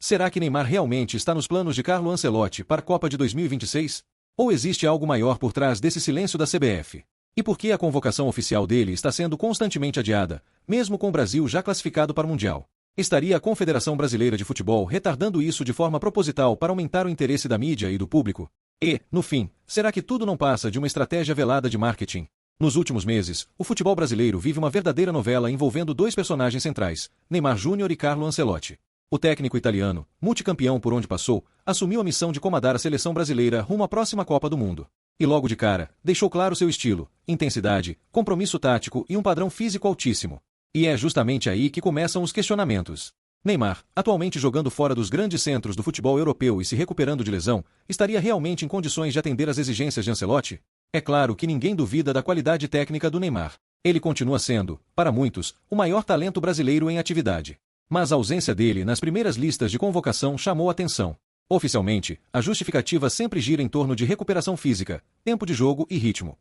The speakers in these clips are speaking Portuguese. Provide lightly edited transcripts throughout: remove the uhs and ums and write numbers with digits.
Será que Neymar realmente está nos planos de Carlo Ancelotti para a Copa de 2026? Ou existe algo maior por trás desse silêncio da CBF? E por que a convocação oficial dele está sendo constantemente adiada, mesmo com o Brasil já classificado para o Mundial? Estaria a Confederação Brasileira de Futebol retardando isso de forma proposital para aumentar o interesse da mídia e do público? E, no fim, será que tudo não passa de uma estratégia velada de marketing? Nos últimos meses, o futebol brasileiro vive uma verdadeira novela envolvendo dois personagens centrais, Neymar Júnior e Carlo Ancelotti. O técnico italiano, multicampeão por onde passou, assumiu a missão de comandar a seleção brasileira rumo à próxima Copa do Mundo. E logo de cara, deixou claro seu estilo, intensidade, compromisso tático e um padrão físico altíssimo. E é justamente aí que começam os questionamentos. Neymar, atualmente jogando fora dos grandes centros do futebol europeu e se recuperando de lesão, estaria realmente em condições de atender às exigências de Ancelotti? É claro que ninguém duvida da qualidade técnica do Neymar. Ele continua sendo, para muitos, o maior talento brasileiro em atividade. Mas a ausência dele nas primeiras listas de convocação chamou atenção. Oficialmente, a justificativa sempre gira em torno de recuperação física, tempo de jogo e ritmo.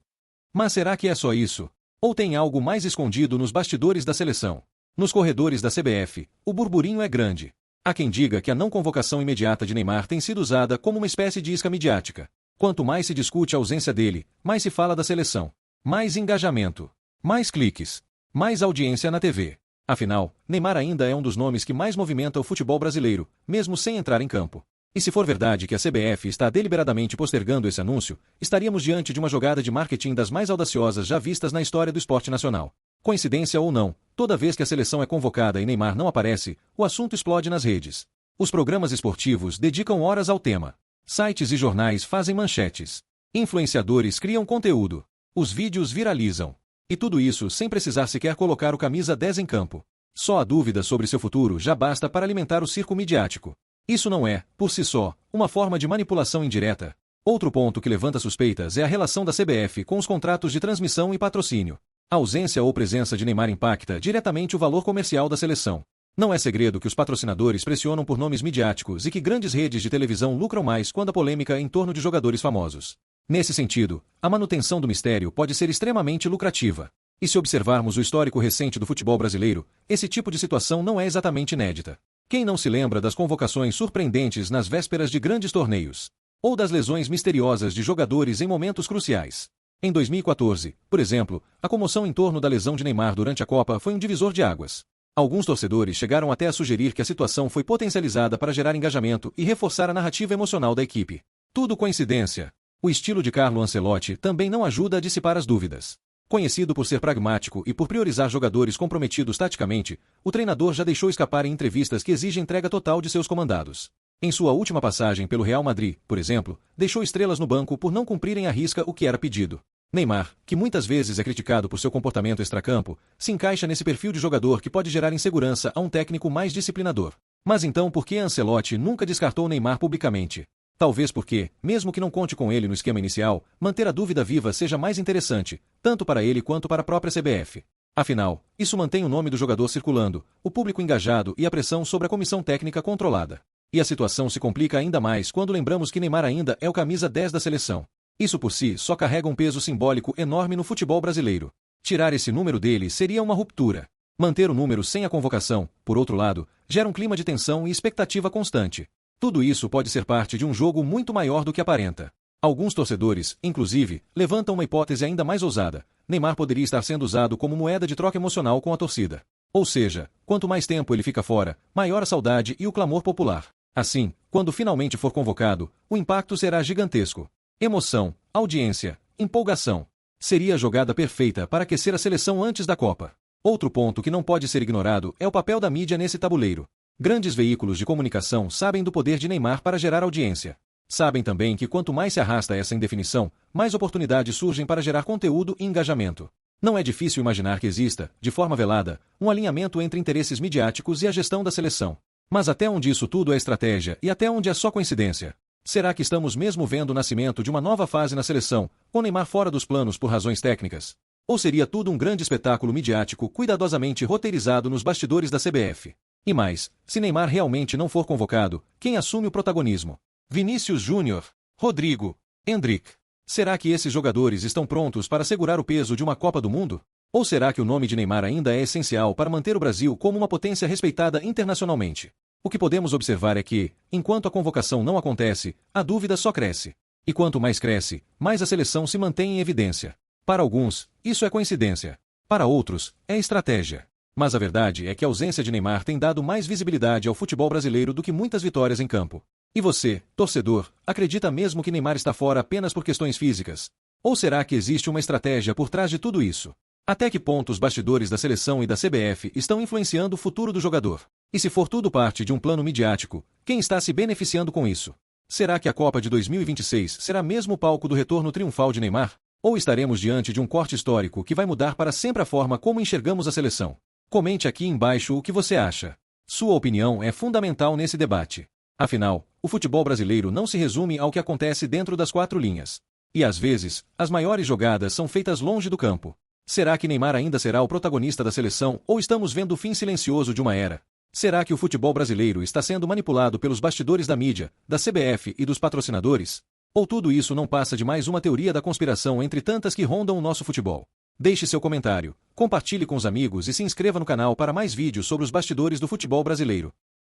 Mas será que é só isso? Ou tem algo mais escondido nos bastidores da seleção? Nos corredores da CBF, o burburinho é grande. Há quem diga que a não convocação imediata de Neymar tem sido usada como uma espécie de isca midiática. Quanto mais se discute a ausência dele, mais se fala da seleção. Mais engajamento. Mais cliques. Mais audiência na TV. Afinal, Neymar ainda é um dos nomes que mais movimenta o futebol brasileiro, mesmo sem entrar em campo. E se for verdade que a CBF está deliberadamente postergando esse anúncio, estaríamos diante de uma jogada de marketing das mais audaciosas já vistas na história do esporte nacional. Coincidência ou não, toda vez que a seleção é convocada e Neymar não aparece, o assunto explode nas redes. Os programas esportivos dedicam horas ao tema. Sites e jornais fazem manchetes. Influenciadores criam conteúdo. Os vídeos viralizam. E tudo isso sem precisar sequer colocar o camisa 10 em campo. Só a dúvida sobre seu futuro já basta para alimentar o circo midiático. Isso não é, por si só, uma forma de manipulação indireta? Outro ponto que levanta suspeitas é a relação da CBF com os contratos de transmissão e patrocínio. A ausência ou presença de Neymar impacta diretamente o valor comercial da seleção. Não é segredo que os patrocinadores pressionam por nomes midiáticos e que grandes redes de televisão lucram mais quando a polêmica é em torno de jogadores famosos. Nesse sentido, a manutenção do mistério pode ser extremamente lucrativa. E se observarmos o histórico recente do futebol brasileiro, esse tipo de situação não é exatamente inédita. Quem não se lembra das convocações surpreendentes nas vésperas de grandes torneios? Ou das lesões misteriosas de jogadores em momentos cruciais? Em 2014, por exemplo, a comoção em torno da lesão de Neymar durante a Copa foi um divisor de águas. Alguns torcedores chegaram até a sugerir que a situação foi potencializada para gerar engajamento e reforçar a narrativa emocional da equipe. Tudo coincidência. O estilo de Carlo Ancelotti também não ajuda a dissipar as dúvidas. Conhecido por ser pragmático e por priorizar jogadores comprometidos taticamente, o treinador já deixou escapar em entrevistas que exigem entrega total de seus comandados. Em sua última passagem pelo Real Madrid, por exemplo, deixou estrelas no banco por não cumprirem à risca o que era pedido. Neymar, que muitas vezes é criticado por seu comportamento extracampo, se encaixa nesse perfil de jogador que pode gerar insegurança a um técnico mais disciplinador. Mas então por que Ancelotti nunca descartou Neymar publicamente? Talvez porque, mesmo que não conte com ele no esquema inicial, manter a dúvida viva seja mais interessante, tanto para ele quanto para a própria CBF. Afinal, isso mantém o nome do jogador circulando, o público engajado e a pressão sobre a comissão técnica controlada. E a situação se complica ainda mais quando lembramos que Neymar ainda é o camisa 10 da seleção. Isso por si só carrega um peso simbólico enorme no futebol brasileiro. Tirar esse número dele seria uma ruptura. Manter o número sem a convocação, por outro lado, gera um clima de tensão e expectativa constante. Tudo isso pode ser parte de um jogo muito maior do que aparenta. Alguns torcedores, inclusive, levantam uma hipótese ainda mais ousada. Neymar poderia estar sendo usado como moeda de troca emocional com a torcida. Ou seja, quanto mais tempo ele fica fora, maior a saudade e o clamor popular. Assim, quando finalmente for convocado, o impacto será gigantesco. Emoção, audiência, empolgação. Seria a jogada perfeita para aquecer a seleção antes da Copa. Outro ponto que não pode ser ignorado é o papel da mídia nesse tabuleiro. Grandes veículos de comunicação sabem do poder de Neymar para gerar audiência. Sabem também que quanto mais se arrasta essa indefinição, mais oportunidades surgem para gerar conteúdo e engajamento. Não é difícil imaginar que exista, de forma velada, um alinhamento entre interesses midiáticos e a gestão da seleção. Mas até onde isso tudo é estratégia e até onde é só coincidência? Será que estamos mesmo vendo o nascimento de uma nova fase na seleção, com Neymar fora dos planos por razões técnicas? Ou seria tudo um grande espetáculo midiático cuidadosamente roteirizado nos bastidores da CBF? E mais, se Neymar realmente não for convocado, quem assume o protagonismo? Vinícius Júnior? Rodrigo? Endrick? Será que esses jogadores estão prontos para segurar o peso de uma Copa do Mundo? Ou será que o nome de Neymar ainda é essencial para manter o Brasil como uma potência respeitada internacionalmente? O que podemos observar é que, enquanto a convocação não acontece, a dúvida só cresce. E quanto mais cresce, mais a seleção se mantém em evidência. Para alguns, isso é coincidência. Para outros, é estratégia. Mas a verdade é que a ausência de Neymar tem dado mais visibilidade ao futebol brasileiro do que muitas vitórias em campo. E você, torcedor, acredita mesmo que Neymar está fora apenas por questões físicas? Ou será que existe uma estratégia por trás de tudo isso? Até que ponto os bastidores da seleção e da CBF estão influenciando o futuro do jogador? E se for tudo parte de um plano midiático, quem está se beneficiando com isso? Será que a Copa de 2026 será mesmo o palco do retorno triunfal de Neymar? Ou estaremos diante de um corte histórico que vai mudar para sempre a forma como enxergamos a seleção? Comente aqui embaixo o que você acha. Sua opinião é fundamental nesse debate. Afinal, o futebol brasileiro não se resume ao que acontece dentro das quatro linhas. E às vezes, as maiores jogadas são feitas longe do campo. Será que Neymar ainda será o protagonista da seleção ou estamos vendo o fim silencioso de uma era? Será que o futebol brasileiro está sendo manipulado pelos bastidores da mídia, da CBF e dos patrocinadores? Ou tudo isso não passa de mais uma teoria da conspiração entre tantas que rondam o nosso futebol? Deixe seu comentário, compartilhe com os amigos e se inscreva no canal para mais vídeos sobre os bastidores do futebol brasileiro.